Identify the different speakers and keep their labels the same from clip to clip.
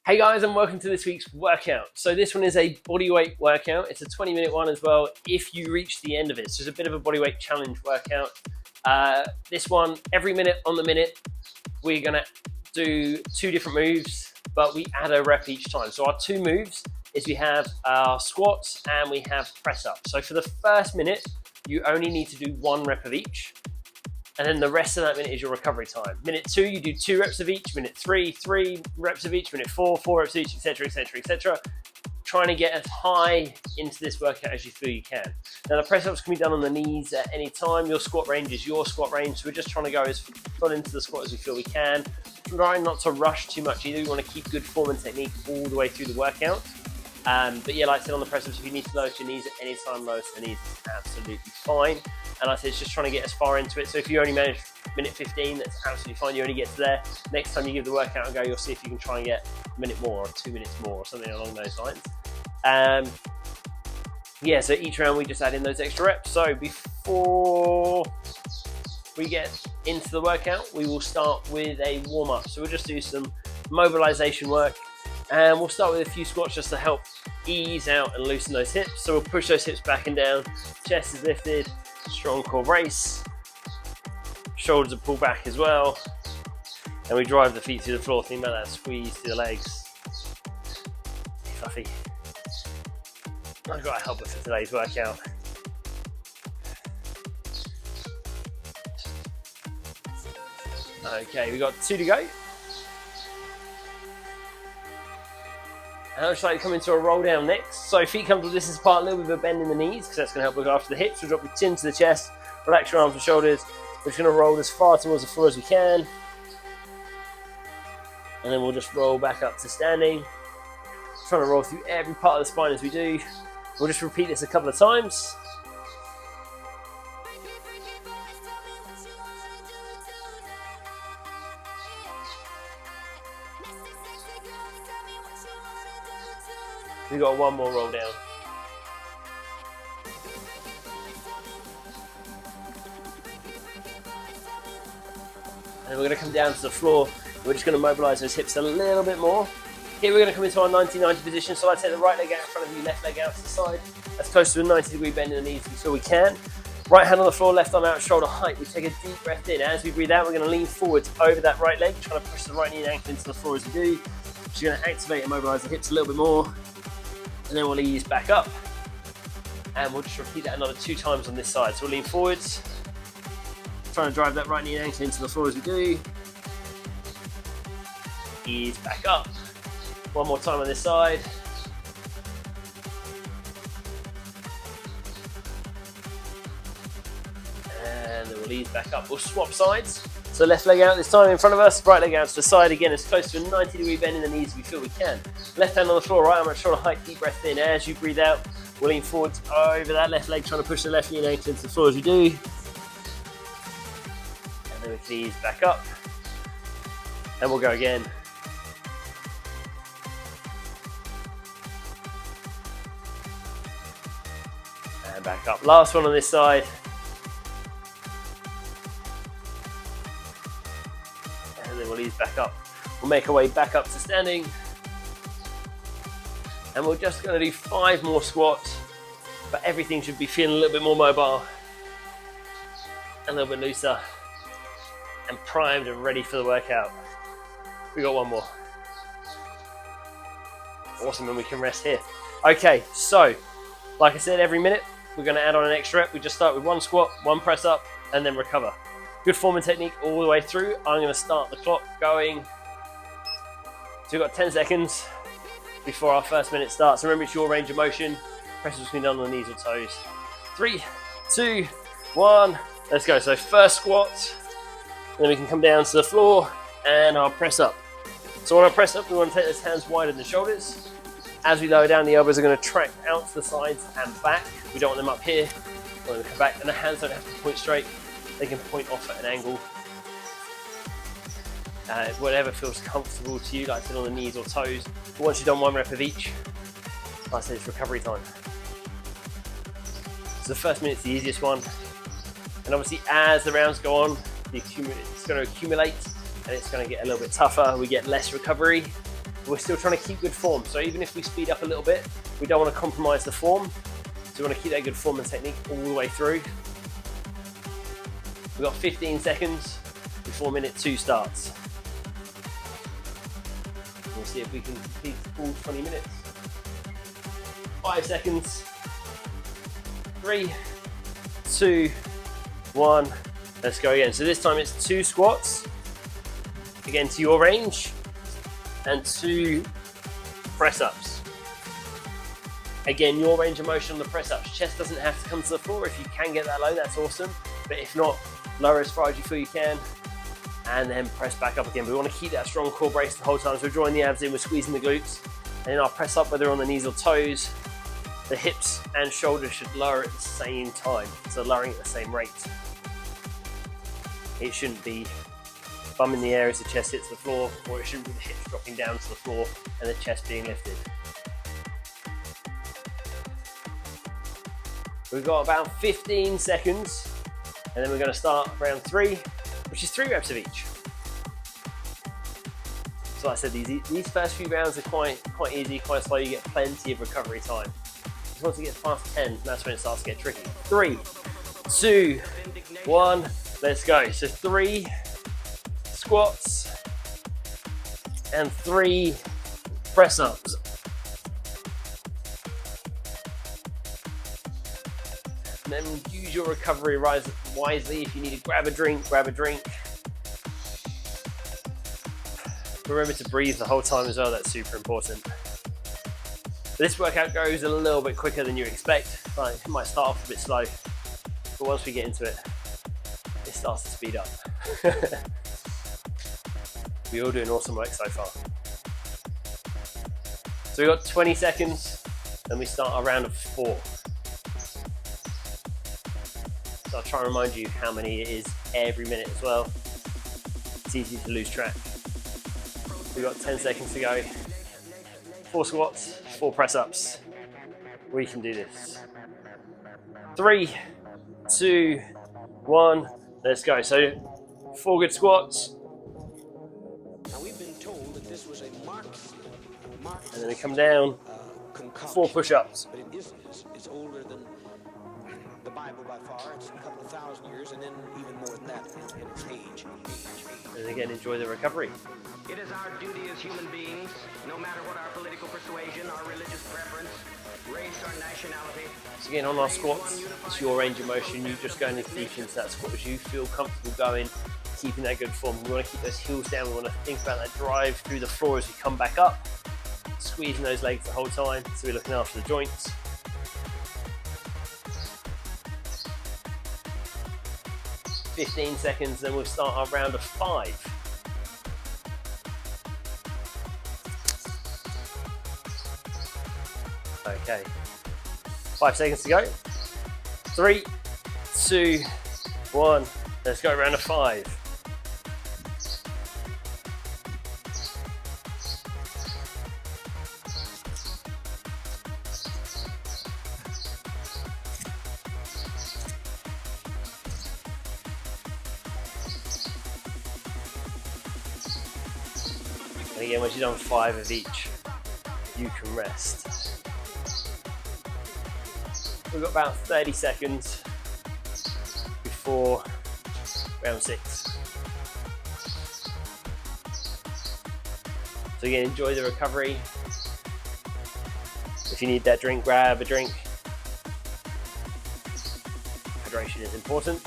Speaker 1: Hey guys, and welcome to this week's workout. So this one is a bodyweight workout. It's a 20-minute one as well if you reach the end of it. So it's a bit of a bodyweight challenge workout. This one, every minute on the minute, we're gonna do 2 different moves, but we add a rep each time. So our 2 moves is we have our squats and we have press up. So for the first minute, you only need to do 1 rep of each. And then the rest of that minute is your recovery time. Minute 2, you do 2 reps of each. Minute 3, 3 reps of each. Minute 4, 4 reps of each, etc., etc., etc. Trying to get as high into this workout as you feel you can. Now the press ups can be done on the knees at any time. Your squat range is your squat range. So we're just trying to go as full into the squat as we feel we can. Trying not to rush too much either. We want to keep good form and technique all the way through the workout. But yeah, like I said on the press ups, if you need to lower your knees at any time, lower the knees is absolutely fine. And like I said, it's just trying to get as far into it. So if you only manage minute 15, that's absolutely fine. You only get to there. Next time you give the workout a go, you'll see if you can try and get a minute more or 2 minutes more or something along those lines. Yeah, so each round we just add in those extra reps. So before we get into the workout, we will start with a warm up. So we'll just do some mobilization work. And we'll start with a few squats just to help ease out and loosen those hips. So we'll push those hips back and down, chest is lifted, strong core brace, shoulders are pulled back as well, and we drive the feet to the floor. Think about that squeeze to the legs. Fluffy. I've got a helper for today's workout. Okay, we've got 2 to go. And I'd just like to come into a roll down next. So feet come to the distance apart, a little bit of a bend in the knees because that's going to help look after the hips. We'll drop your chin to the chest, relax your arms and shoulders. We're just going to roll as far towards the floor as we can. And then we'll just roll back up to standing. Trying to roll through every part of the spine as we do. We'll just repeat this a couple of times. We've got 1 more roll down. And then we're going to come down to the floor. We're just going to mobilize those hips a little bit more. Here we're going to come into our 90-90 position. So I'd take the right leg out in front of you, left leg out to the side. That's close to a 90-degree bend in the knees until we can. Right hand on the floor, left arm out, shoulder height. We take a deep breath in. As we breathe out, we're going to lean forwards over that right leg, trying to push the right knee and ankle into the floor as we do. Just going to activate and mobilize the hips a little bit more. And then we'll ease back up. And we'll just repeat that another 2 times on this side. So we'll lean forwards, trying to drive that right knee and ankle into the floor as we do. Ease back up. 1 more time on this side. And then we'll ease back up. We'll swap sides. So left leg out this time in front of us, right leg out to the side. Again, as close to a 90-degree bend in the knees as we feel we can. Left hand on the floor, right arm at shoulder height, deep breath in. As you breathe out, we'll lean forwards over that left leg, trying to push the left knee and ankle into the floor as we do. And then we can ease back up. And we'll go again. And back up. Last one on this side. And then we'll ease back up. We'll make our way back up to standing. And we're just going to do 5 more squats, but everything should be feeling a little bit more mobile, a little bit looser, and primed and ready for the workout. We got 1 more. Awesome, and we can rest here. Okay, so like I said, every minute we're going to add on an extra rep. We just start with 1 squat, 1 press up, and then recover. Good form and technique all the way through. I'm going to start the clock going. So we've got 10 seconds before our first minute starts. Remember, it's your range of motion. Press between on the knees or toes. 3, 2, 1. Let's go. So first squat. Then we can come down to the floor and our press up. So on our press up, we want to take those hands wider than the shoulders. As we lower down, the elbows are going to track out to the sides and back. We don't want them up here. We want them to come back, and the hands don't have to point straight. They can point off at an angle. Whatever feels comfortable to you, like I said, on the knees or toes. But once you've done 1 rep of each, like I said, it's recovery time. So the first minute's the easiest one. And obviously, as the rounds go on, it's going to accumulate and it's going to get a little bit tougher. We get less recovery. We're still trying to keep good form. So even if we speed up a little bit, we don't want to compromise the form. So we want to keep that good form and technique all the way through. We've got 15 seconds before minute 2 starts. We'll see if we can complete all 20 minutes. 5 seconds. 3, 2, 1. Let's go again. So this time it's 2 squats, again to your range, and 2 press ups. Again, your range of motion on the press ups. Chest doesn't have to come to the floor. If you can get that low, that's awesome. But if not, lower as far as you feel you can, and then press back up again. But we want to keep that strong core brace the whole time. So we're drawing the abs in, we're squeezing the glutes, and in our press up, whether on the knees or toes, the hips and shoulders should lower at the same time. So lowering at the same rate. It shouldn't be bum in the air as the chest hits the floor, or it shouldn't be the hips dropping down to the floor and the chest being lifted. We've got about 15 seconds, and then we're going to start round 3, which is 3 reps of each. So like I said, these first few rounds are quite easy, quite slow. You get plenty of recovery time. Just once it gets past 10, that's when it starts to get tricky. 3, 2, 1, let's go. So 3 squats and 3 press ups. And then use your recovery wisely. If you need to grab a drink, grab a drink. Remember to breathe the whole time as well, that's super important. This workout goes a little bit quicker than you expect. Like, it might start off a bit slow, but once we get into it, it starts to speed up. We're all doing awesome work so far. So we've got 20 seconds, and we start our round of 4. So I'll try and remind you how many it is every minute as well. It's easy to lose track. We've got 10 seconds to go. 4 squats, 4 press-ups. We can do this. 3, 2, 1, let's go. So 4 good squats.
Speaker 2: Now we've been told that this was a Marxist,
Speaker 1: And then we come down, 4 push-ups.
Speaker 2: but it isn't. It's older than the Bible by far. It's a couple of thousand years, and then even more than that in its age.
Speaker 1: And again, enjoy the recovery.
Speaker 3: It is our duty as human beings, no matter what our political persuasion, our religious preference, race or nationality.
Speaker 1: So again, on our squats, it's your range of motion. You just go deep into that squat as you feel comfortable going, keeping that good form. We want to keep those heels down. We want to think about that drive through the floor as we come back up, squeezing those legs the whole time. So we're looking after the joints. "15 seconds, then we'll start our round of 5. Okay, 5 seconds to go. 3, 2, 1. Let's go round of 5. And again, once you've done 5 of each, you can rest. We've got about 30 seconds before round 6. So again, enjoy the recovery. If you need that drink, grab a drink. Hydration is important.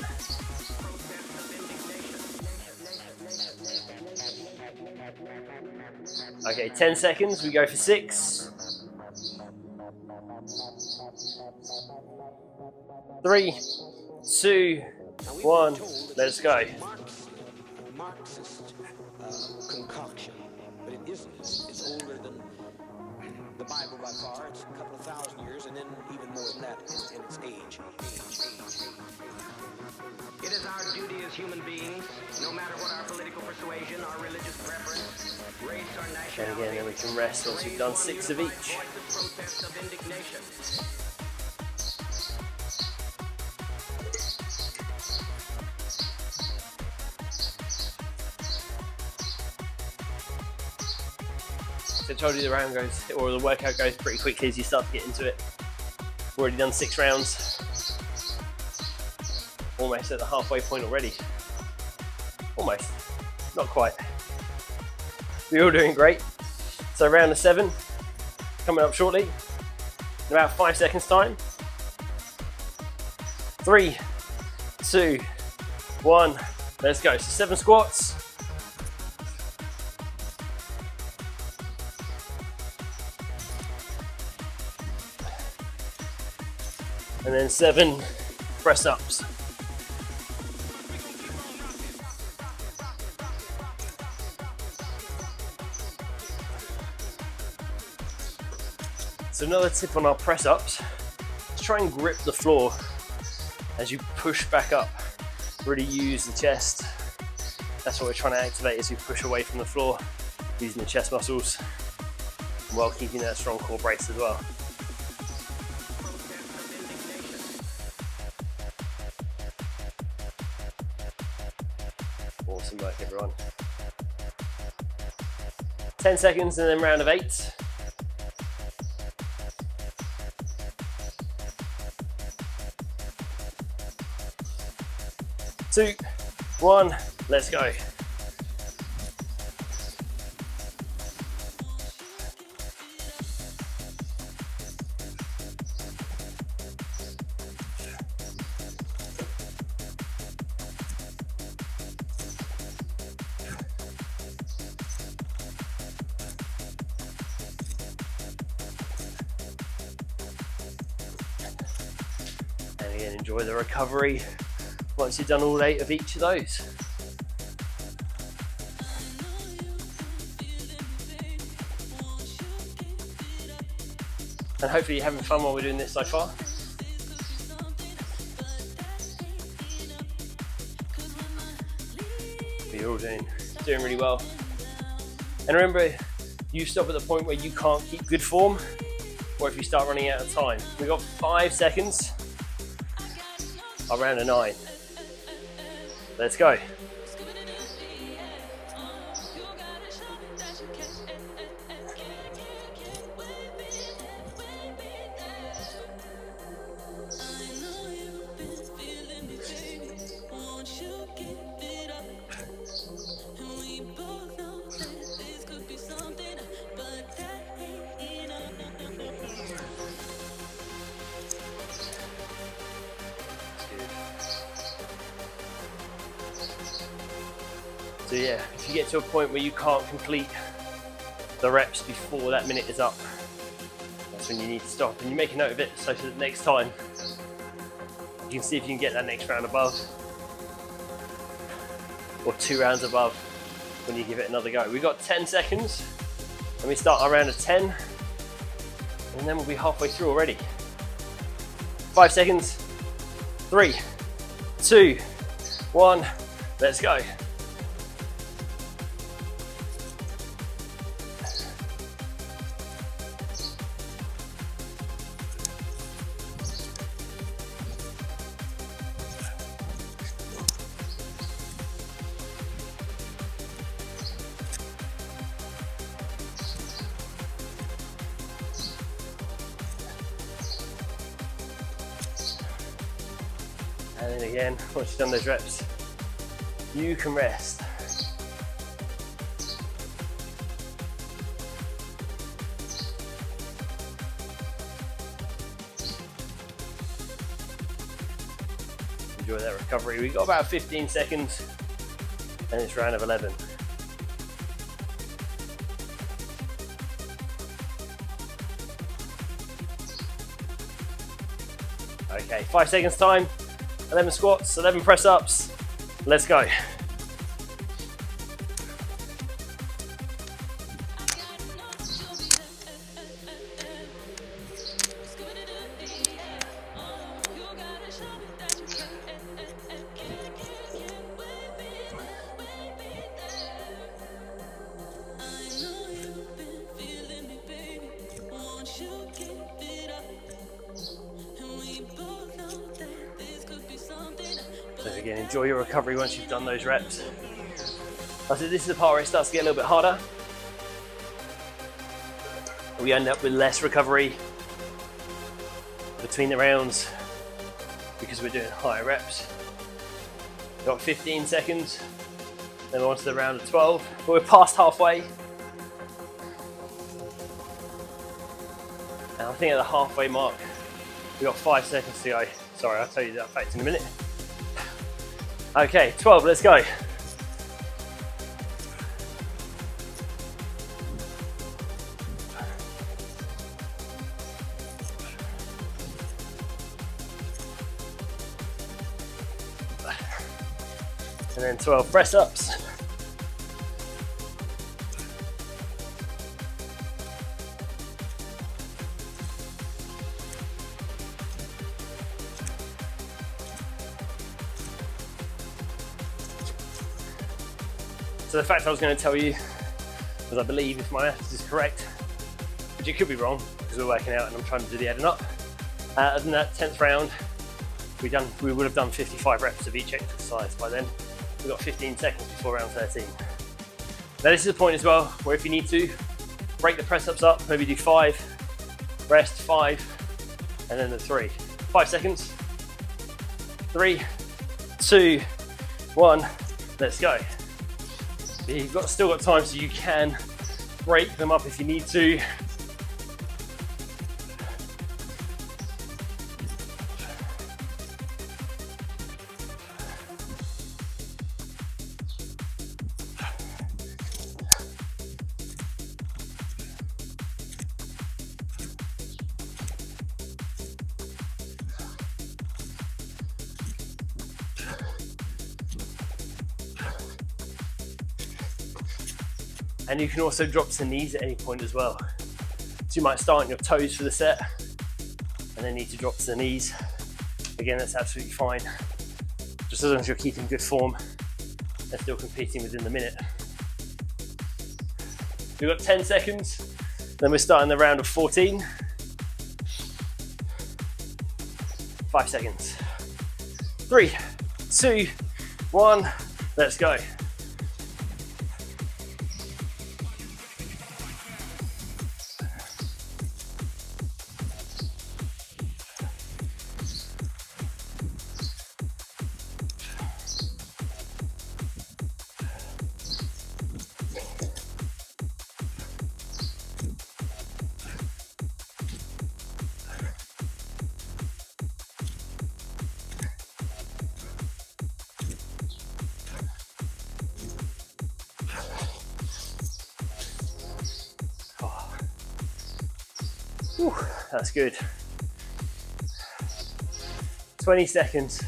Speaker 1: Okay, 10 seconds, we go for 6. 3, 2, 1, let's go.
Speaker 2: Marxist concoction, but it isn't. It's older than the Bible by far. It's a couple of thousand years, and then even more than that in its age.
Speaker 3: It is our duty as human beings, no matter what our political persuasion, our religious preference, race or
Speaker 1: And
Speaker 3: nationality.
Speaker 1: again, then we can rest once we've done 6 of each.
Speaker 3: Voice of protest, of indignation.
Speaker 1: I told you the round goes, or the workout goes pretty quickly as you start to get into it. We've already done 6 rounds. Almost at the halfway point already. Almost, not quite. We're all doing great. So round of 7, coming up shortly. In about 5 seconds time. 3, 2, 1, let's go. So 7 squats. And then 7 press ups. So another tip on our press ups is try and grip the floor as you push back up. Really use the chest. That's what we're trying to activate as you push away from the floor, using the chest muscles while keeping that strong core brace as well. Awesome work, everyone. 10 seconds and then round of 8. Two, 1, let's go. And again, enjoy the recovery once you've done all 8 of each of those. And hopefully you're having fun while we're doing this so far. You're all doing really well. And remember, you stop at the point where you can't keep good form, or if you start running out of time. We've got 5 seconds. Around a 9. Let's go. So yeah, if you get to a point where you can't complete the reps before that minute is up, that's when you need to stop, and you make a note of it so that next time you can see if you can get that next round above, or 2 rounds above when you give it another go. We've got 10 seconds and we start our round of 10, and then we'll be halfway through already. 5 seconds, 3, 2, 1, let's go. And then again, once you've done those reps, you can rest. Enjoy that recovery. We've got about 15 seconds and it's round of 11. Okay, 5 seconds time. 11 squats, 11 press ups. Let's go. So again, enjoy your recovery once you've done those reps. I said this is the part where it starts to get a little bit harder. We end up with less recovery between the rounds because we're doing higher reps. We've got 15 seconds, then we're on to the round of 12, but we're past halfway. And I think at the halfway mark, we've got 5 seconds to go. Sorry, I'll tell you that fact in a minute. Okay, 12, let's go. And then 12 press ups. So the fact I was going to tell you, because I believe if my maths is correct, which it could be wrong because we're working out and I'm trying to do the adding up. Other than that 10th round, we would have done 55 reps of each exercise by then. We've got 15 seconds before round 13. Now this is the point as well, where if you need to, break the press ups up, maybe do 5, rest 5, and then the 3. 5 seconds. 3, 2, 1, let's go. You've still got time, so you can break them up if you need to. And you can also drop to the knees at any point as well. So you might start on your toes for the set and then need to drop to the knees. Again, that's absolutely fine. Just as long as you're keeping good form and still competing within the minute. We've got 10 seconds, then we're starting the round of 14. 5 seconds. 3, 2, 1, let's go. Whew, that's good. 20 seconds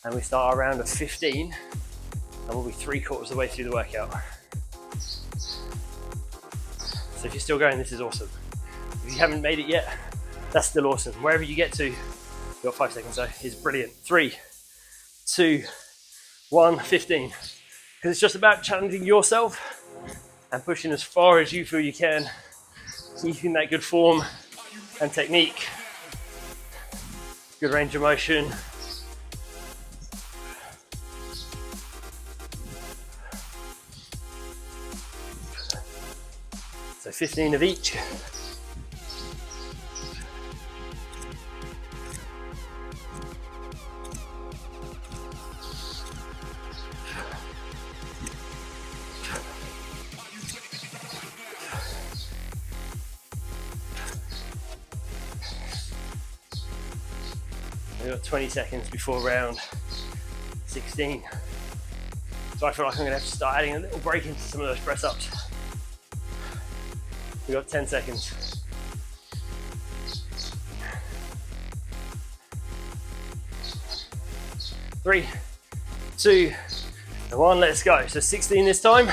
Speaker 1: and we start our round of 15 and we'll be 3/4 of the way through the workout. So if you're still going, this is awesome. If you haven't made it yet, that's still awesome. Wherever you get to, you've got 5 seconds though, is brilliant. 3, 2, 1, 15. Because it's just about challenging yourself and pushing as far as you feel you can, keeping that good form and technique, good range of motion. So 15 of each. We've got 20 seconds before round 16. So I feel like I'm going to have to start adding a little break into some of those press ups. We've got 10 seconds. Three, 2, and 1, let's go. So 16 this time.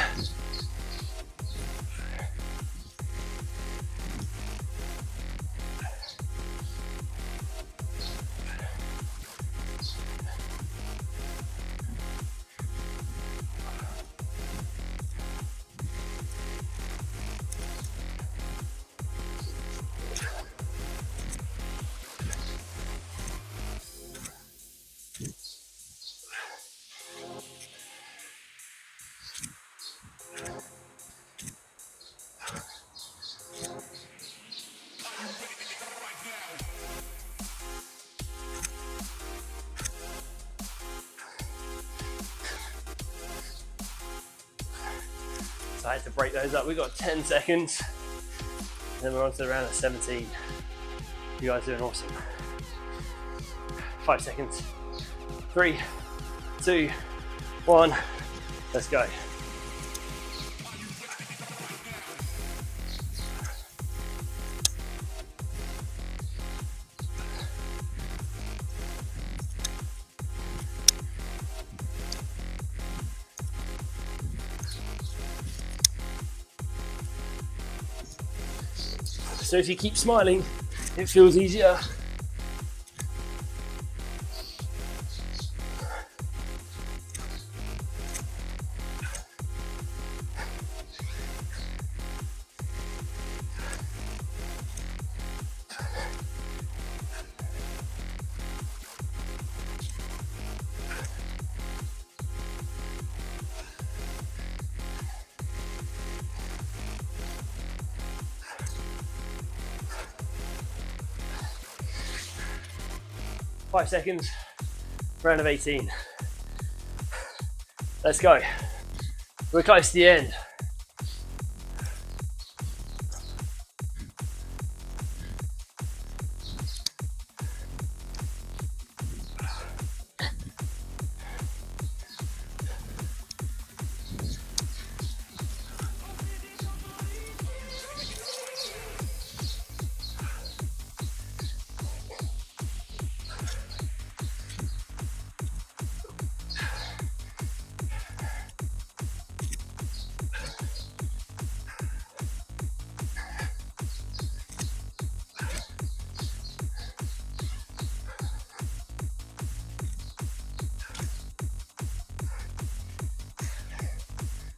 Speaker 1: break those up. We've got 10 seconds. Then we're on to the round of 17. You guys are doing awesome. 5 seconds. 3, 2, 1. Let's go. So if you keep smiling, it feels easier. Five seconds, round of 18. Let's go. We're close to the end.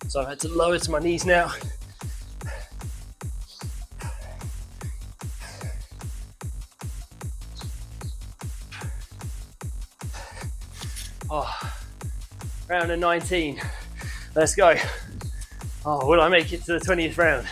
Speaker 1: So I've had to lower to my knees now. Oh, round of 19. Let's go. Oh, will I make it to the 20th round?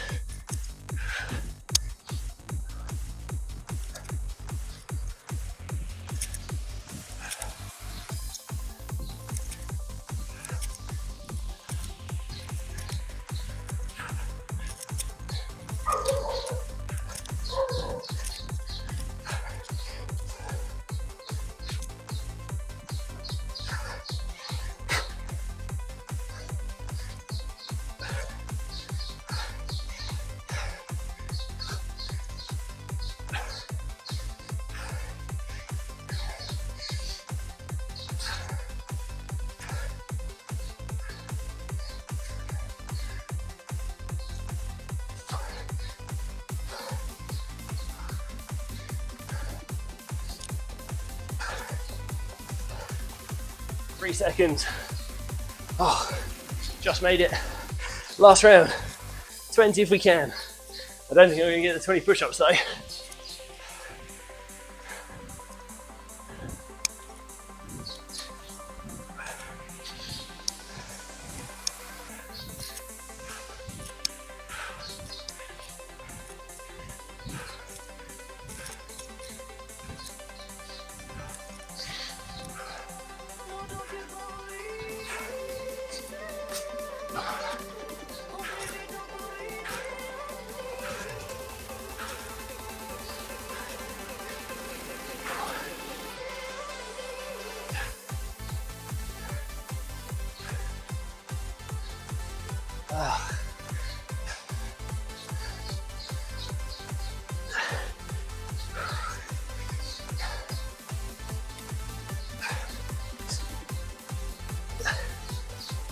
Speaker 1: Three seconds. Oh, just made it. Last round. 20 if we can. I don't think I'm going to get the 20 push-ups though.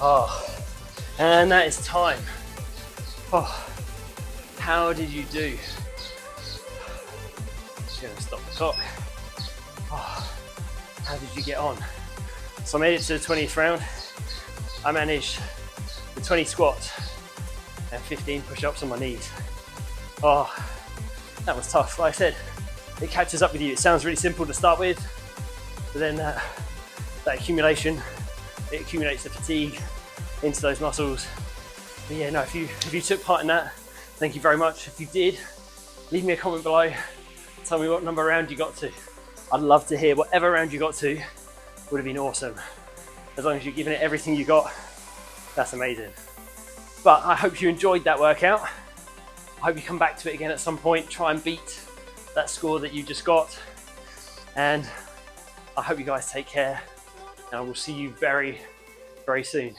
Speaker 1: Oh, and that is time. Oh, how did you do? Just gonna stop the clock. Oh, how did you get on? So I made it to the 20th round. I managed the 20 squats and 15 push-ups on my knees. Oh, that was tough. Like I said, it catches up with you. It sounds really simple to start with, but then that accumulation, it accumulates the fatigue into those muscles. But yeah, no, if you took part in that, thank you very much. If you did, leave me a comment below. Tell me what number round you got to. I'd love to hear whatever round you got to. Would have been awesome. As long as you're giving it everything you got, that's amazing. But I hope you enjoyed that workout. I hope you come back to it again at some point, try and beat that score that you just got. And I hope you guys take care, and I will see you very, very soon.